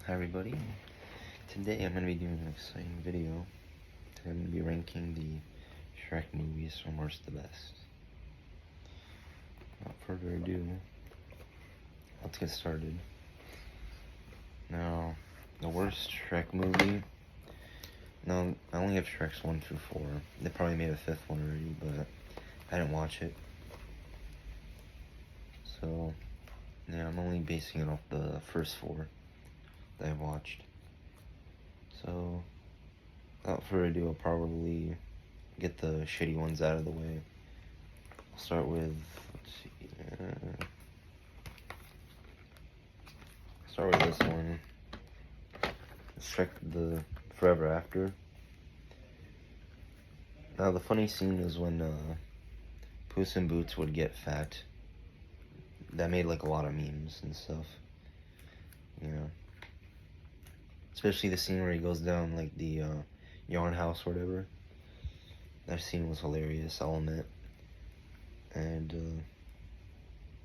Hi everybody, today I'm going to be doing an exciting video. Today I'm going to be ranking the Shrek movies from worst to best. Without further ado, let's get started. Now, the worst Shrek movie, no, I only have Shreks 1 through 4. They probably made a 5th one already, but I didn't watch it. So, yeah, I'm only basing it off the first 4 that I watched. So, without further ado, I'll probably get the shitty ones out of the way. I'll start with, let's see, start with this one. Shrek the Forever After. Now the funny scene is when Puss in Boots would get fat. That made like a lot of memes and stuff. You know. Especially the scene where he goes down like the yarn house or whatever. That scene was hilarious, I'll admit. And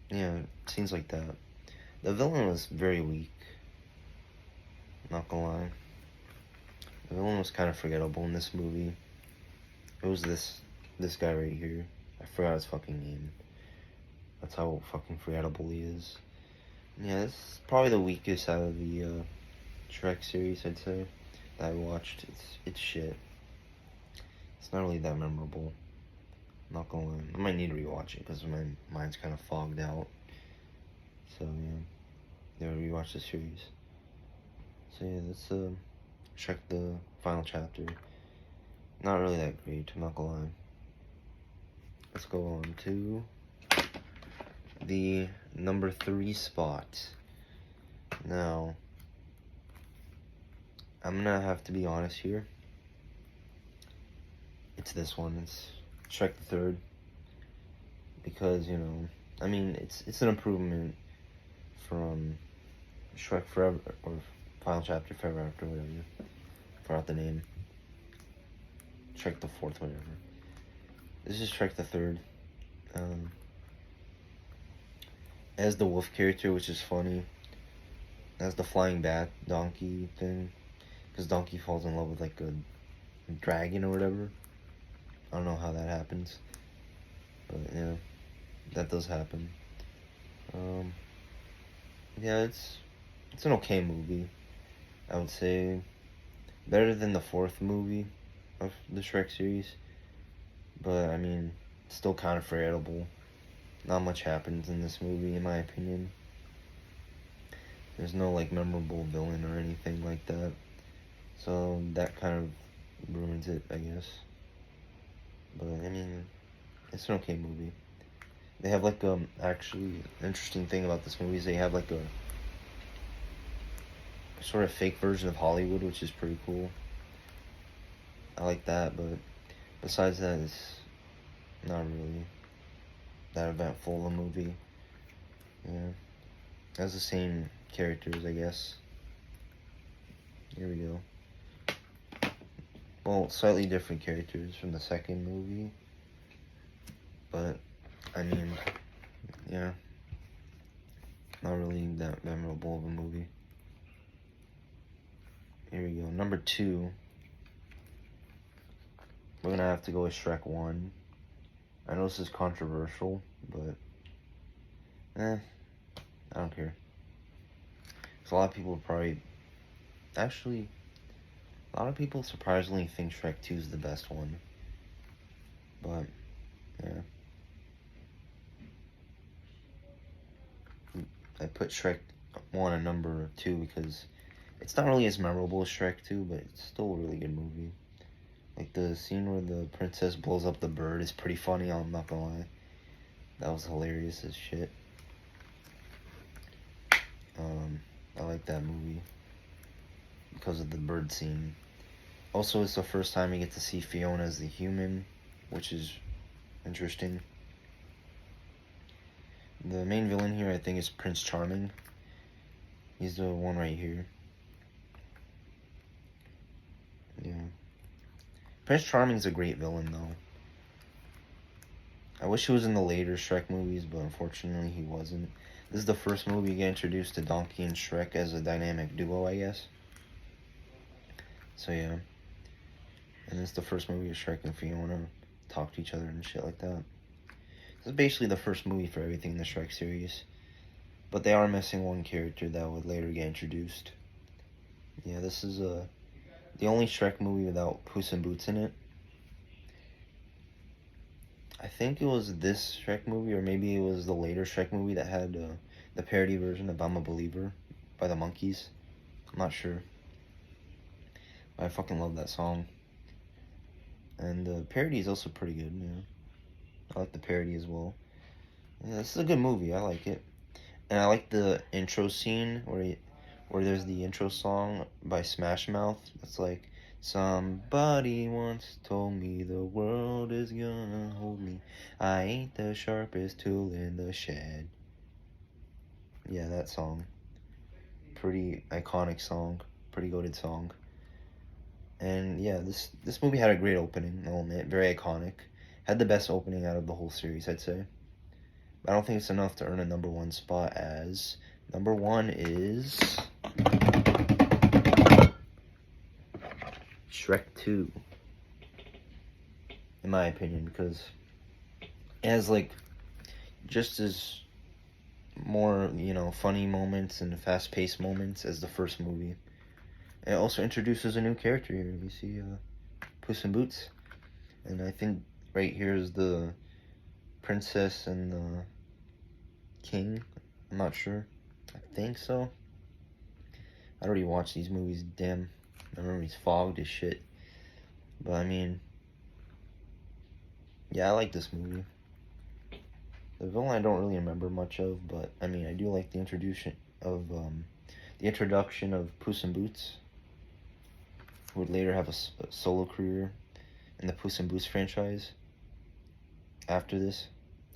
yeah, scenes like that. The villain was very weak. Not gonna lie. The villain was kind of forgettable in this movie. It was this guy right here. I forgot his fucking name. That's how fucking forgettable he is. Yeah, this is probably the weakest out of the Shrek series, I'd say, that I watched. It's shit. It's not really that memorable. Not gonna lie. I might need to rewatch it because my mind's kind of fogged out. So yeah, rewatch the series. So yeah, let's check the final chapter. Not really that great, I'm not gonna lie. Let's go on to the number 3 spot. Now, I'm gonna have to be honest here. It's this one. It's Shrek the Third. Because, you know, I mean, it's an improvement from Shrek Forever, or Final Chapter Forever After, whatever. Forgot the name. Shrek the Fourth, whatever. This is Shrek the Third. As the wolf character, which is funny. As the flying bat donkey thing. Because Donkey falls in love with like a dragon or whatever. I don't know how that happens. But yeah, that does happen. Yeah, it's an okay movie. I would say better than the 4th movie of the Shrek series. But I mean, still kind of forgettable. Not much happens in this movie, in my opinion. There's no like memorable villain or anything like that. So that kind of ruins it, I guess. But I mean, it's an okay movie. They have like actually interesting thing about this movie is they have like a sort of fake version of Hollywood, which is pretty cool. I like that, but besides that, it's not really that eventful a movie. Yeah, it has the same characters, I guess. Here we go. Well, slightly different characters from the 2nd movie, but I mean, yeah, not really that memorable of a movie. Here we go. Number 2. We're gonna have to go with Shrek 1. I know this is controversial, but I don't care. So a lot of people probably, actually, a lot of people surprisingly think Shrek 2 is the best one. But yeah, I put Shrek 1 at number 2 because it's not really as memorable as Shrek 2, but it's still a really good movie. Like the scene where the princess blows up the bird is pretty funny, I'm not gonna lie. That was hilarious as shit. I like that movie because of the bird scene. Also, it's the first time you get to see Fiona as the human, which is interesting. The main villain here, I think, is Prince Charming. He's the one right here. Yeah. Prince Charming's a great villain, though. I wish he was in the later Shrek movies, but unfortunately he wasn't. This is the first movie you get introduced to Donkey and Shrek as a dynamic duo, I guess. So yeah. And this is the first movie with Shrek and Fiona talk to each other and shit like that. This is basically the first movie for everything in the Shrek series. But they are missing one character that would later get introduced. Yeah, this is the only Shrek movie without Puss in Boots in it. I think it was this Shrek movie, or maybe it was the later Shrek movie that had the parody version of I'm a Believer by the Monkees. I'm not sure. But I fucking love that song. And the parody is also pretty good, yeah. I like the parody as well. Yeah, this is a good movie, I like it. And I like the intro scene where there's the intro song by Smash Mouth. It's like, somebody once told me the world is gonna hold me. I ain't the sharpest tool in the shed. Yeah, that song. Pretty iconic song. Pretty goated song. And yeah, this movie had a great opening element. Very iconic. Had the best opening out of the whole series, I'd say. I don't think it's enough to earn a #1 spot, as #1 is Shrek 2, in my opinion, because it has like just as more, funny moments and fast-paced moments as the first movie. It also introduces a new character here. You see Puss in Boots, and I think right here is the princess and the king. I'm not sure. I think so. I already watched these movies. Damn, my memory's fogged as shit. But I mean, yeah, I like this movie. The villain I don't really remember much of, but I mean, I do like the introduction of Puss in Boots, who would later have a solo career in the Puss in Boots franchise after this,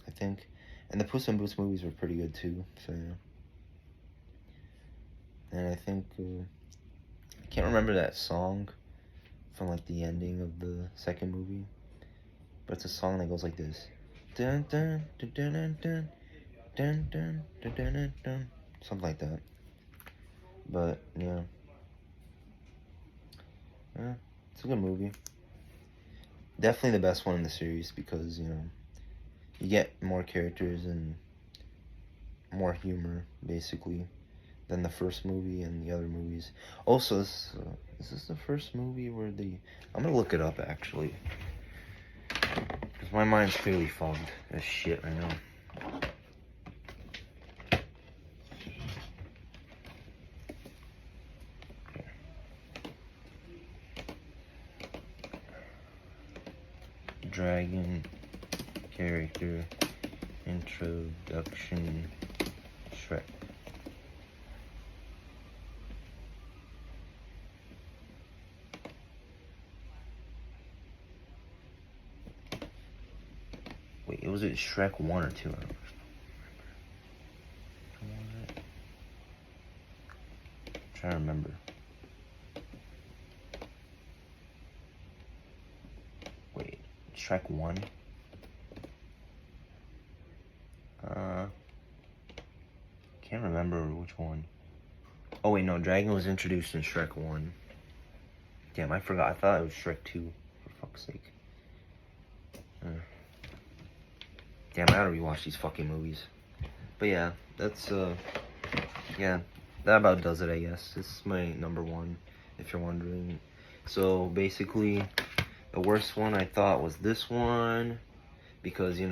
I think. And the Puss in Boots movies were pretty good too, so yeah. And I think, I can't remember that song from like the ending of the second movie, but it's a song that goes like this. Dun dun dun dun dun dun dun dun dun dun dun, something like that. But yeah. Yeah, it's a good movie. Definitely the best one in the series because, you get more characters and more humor, basically, than the first movie and the other movies. Also, is this the first movie where I'm gonna look it up, actually. Because my mind's clearly fogged as shit right now. Dragon character introduction Shrek. Wait, was it Shrek 1 or 2? I don't remember. I'm trying to remember. Wait, Shrek 1? Can't remember which one. Oh wait, no, Dragon was introduced in Shrek 1. Damn, I forgot. I thought it was Shrek 2, for fuck's sake. Damn, I gotta rewatch these fucking movies. But yeah, that's, yeah, that about does it, I guess. This is my #1, if you're wondering. So, basically, the worst one I thought was this one, because, it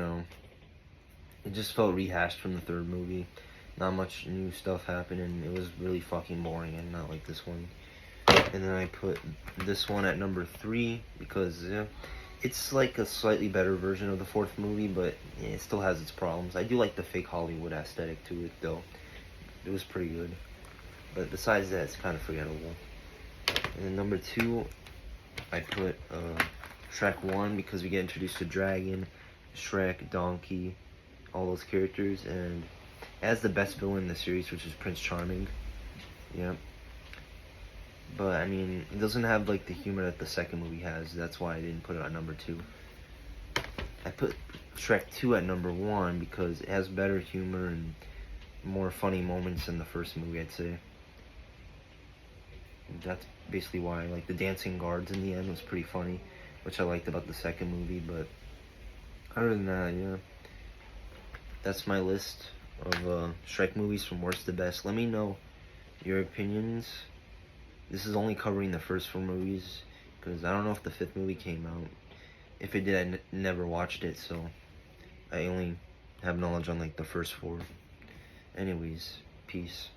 just felt rehashed from the third movie. Not much new stuff happened, and it was really fucking boring, and not like this one. And then I put this one at #3, because, it's like a slightly better version of the fourth movie, but it still has its problems. I do like the fake Hollywood aesthetic to it, though. It was pretty good. But besides that, it's kind of forgettable. And then #2, I put Shrek 1, because we get introduced to Dragon, Shrek, Donkey, all those characters, and it has the best villain in the series, which is Prince Charming. Yeah. But, I mean, it doesn't have, like, the humor that the second movie has. That's why I didn't put it on #2. I put Shrek 2 at #1 because it has better humor and more funny moments in the first movie, I'd say. That's basically why, like, the dancing guards in the end was pretty funny, which I liked about the second movie. But other than that, yeah, that's my list of Shrek movies from worst to best. Let me know your opinions. This is only covering the first 4 movies, because I don't know if the 5th movie came out. If it did, I never watched it, so I only have knowledge on, like, the first 4. Anyways, peace.